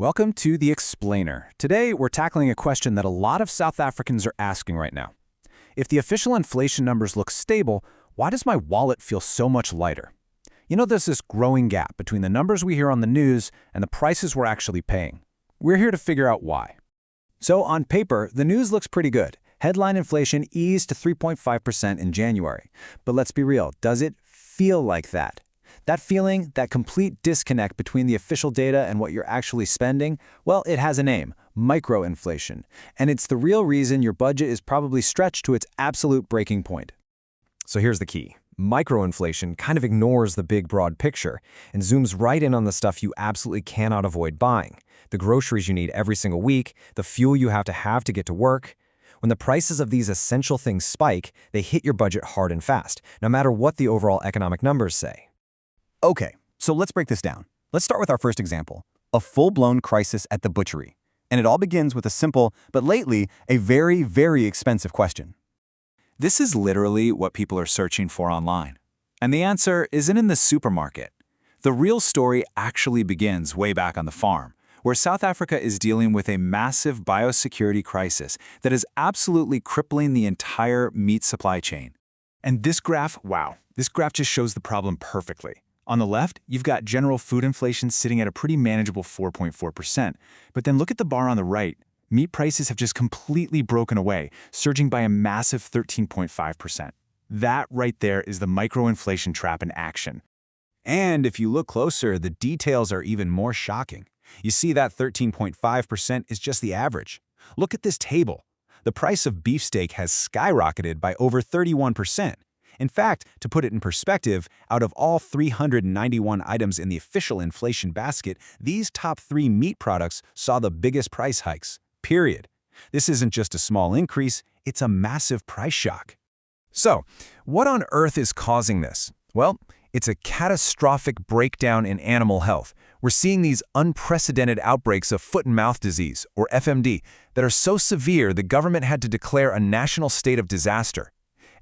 Welcome to The Explainer. Today, we're tackling a question that a lot of South Africans are asking right now. If the official inflation numbers look stable, why does my wallet feel so much lighter? You know, there's this growing gap between the numbers we hear on the news and the prices we're actually paying. We're here to figure out why. So on paper, the news looks pretty good. Headline inflation eased to 3.5% in January. But let's be real, does it feel like that? That feeling, that complete disconnect between the official data and what you're actually spending, well, it has a name, microinflation. And it's the real reason your budget is probably stretched to its absolute breaking point. So here's the key. Microinflation kind of ignores the big, broad picture and zooms right in on the stuff you absolutely cannot avoid buying. The groceries you need every single week, the fuel you have to get to work. When the prices of these essential things spike, they hit your budget hard and fast, no matter what the overall economic numbers say. Okay, so let's break this down. Let's start with our first example, a full-blown crisis at the butchery. And it all begins with a simple, but lately, a very, very expensive question. This is literally what people are searching for online. And the answer isn't in the supermarket. The real story actually begins way back on the farm, where South Africa is dealing with a massive biosecurity crisis that is absolutely crippling the entire meat supply chain. And this graph, wow, this graph just shows the problem perfectly. On the left, you've got general food inflation sitting at a pretty manageable 4.4%. But then look at the bar on the right. Meat prices have just completely broken away, surging by a massive 13.5%. That right there is the microinflation trap in action. And if you look closer, the details are even more shocking. You see that 13.5% is just the average. Look at this table. The price of beefsteak has skyrocketed by over 31%. In fact, to put it in perspective, out of all 391 items in the official inflation basket, these top 3 meat products saw the biggest price hikes, period. This isn't just a small increase, it's a massive price shock. So, what on earth is causing this? Well, it's a catastrophic breakdown in animal health. We're seeing these unprecedented outbreaks of foot and mouth disease, or FMD, that are so severe the government had to declare a national state of disaster.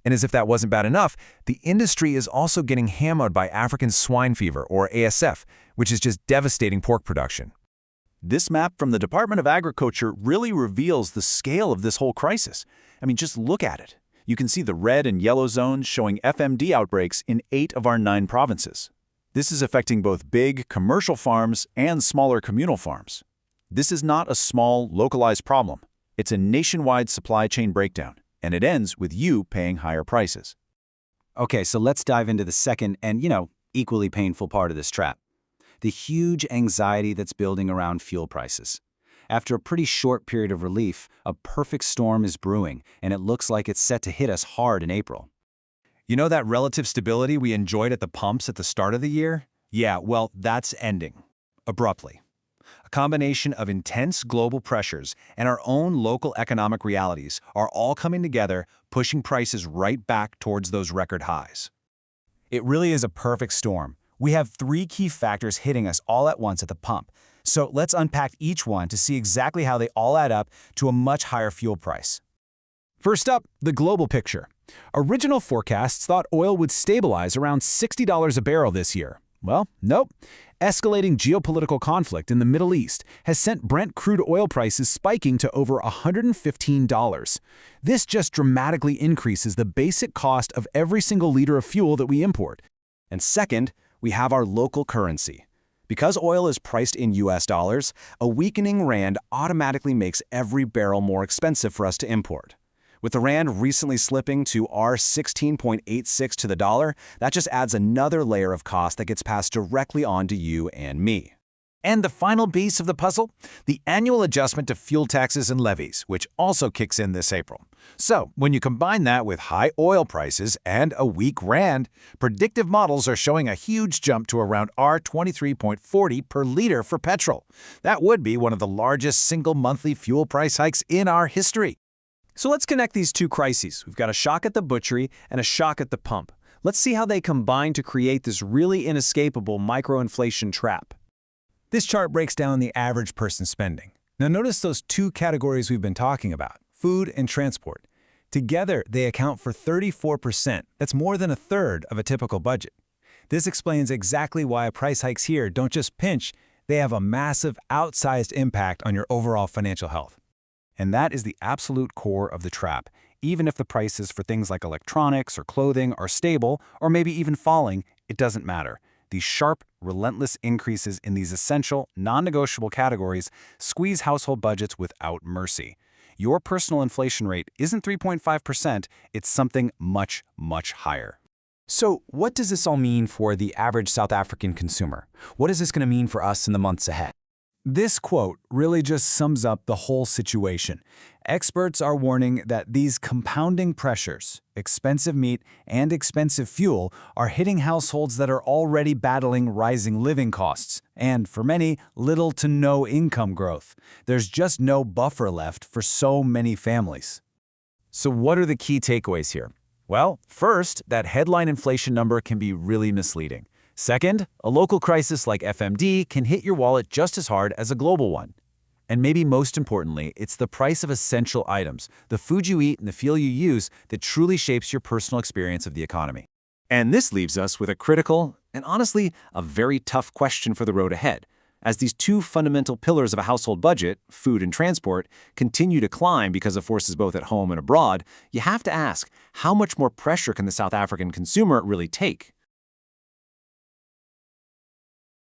And as if that wasn't bad enough, the industry is also getting hammered by African swine fever, or ASF, which is just devastating pork production. This map from the Department of Agriculture really reveals the scale of this whole crisis. I mean, just look at it. You can see the red and yellow zones showing FMD outbreaks in 8 of our 9 provinces. This is affecting both big commercial farms and smaller communal farms. This is not a small, localized problem. It's a nationwide supply chain breakdown. And it ends with you paying higher prices. Okay, so let's dive into the second and, equally painful part of this trap. The huge anxiety that's building around fuel prices. After a pretty short period of relief, a perfect storm is brewing, and it looks like it's set to hit us hard in April. You know that relative stability we enjoyed at the pumps at the start of the year? Yeah, well, that's ending. Abruptly. A combination of intense global pressures and our own local economic realities are all coming together, pushing prices right back towards those record highs. It really is a perfect storm. We have 3 key factors hitting us all at once at the pump. So let's unpack each one to see exactly how they all add up to a much higher fuel price. First up, the global picture. Original forecasts thought oil would stabilize around $60 a barrel this year. Well, nope. Escalating geopolitical conflict in the Middle East has sent Brent crude oil prices spiking to over $115. This just dramatically increases the basic cost of every single liter of fuel that we import. And second, we have our local currency. Because oil is priced in US dollars, a weakening rand automatically makes every barrel more expensive for us to import. With the rand recently slipping to R16.86 to the dollar, that just adds another layer of cost that gets passed directly on to you and me. And the final piece of the puzzle? The annual adjustment to fuel taxes and levies, which also kicks in this April. So, when you combine that with high oil prices and a weak rand, predictive models are showing a huge jump to around R23.40 per liter for petrol. That would be one of the largest single monthly fuel price hikes in our history. So let's connect these 2 crises. We've got a shock at the butchery and a shock at the pump. Let's see how they combine to create this really inescapable microinflation trap. This chart breaks down the average person spending. Now notice those 2 categories we've been talking about, food and transport. Together, they account for 34%. That's more than a third of a typical budget. This explains exactly why price hikes here don't just pinch, they have a massive, outsized impact on your overall financial health. And that is the absolute core of the trap. Even if the prices for things like electronics or clothing are stable, or maybe even falling, it doesn't matter. These sharp, relentless increases in these essential, non-negotiable categories squeeze household budgets without mercy. Your personal inflation rate isn't 3.5%, it's something much, much higher. So what does this all mean for the average South African consumer? What is this going to mean for us in the months ahead? This quote really just sums up the whole situation. Experts are warning that these compounding pressures, expensive meat and expensive fuel, are hitting households that are already battling rising living costs, and for many, little to no income growth. There's just no buffer left for so many families. So what are the key takeaways here? Well, first, that headline inflation number can be really misleading. Second, a local crisis like FMD can hit your wallet just as hard as a global one. And maybe most importantly, it's the price of essential items, the food you eat and the fuel you use, that truly shapes your personal experience of the economy. And this leaves us with a critical, and honestly, a very tough question for the road ahead. As these two fundamental pillars of a household budget, food and transport, continue to climb because of forces both at home and abroad, you have to ask, how much more pressure can the South African consumer really take?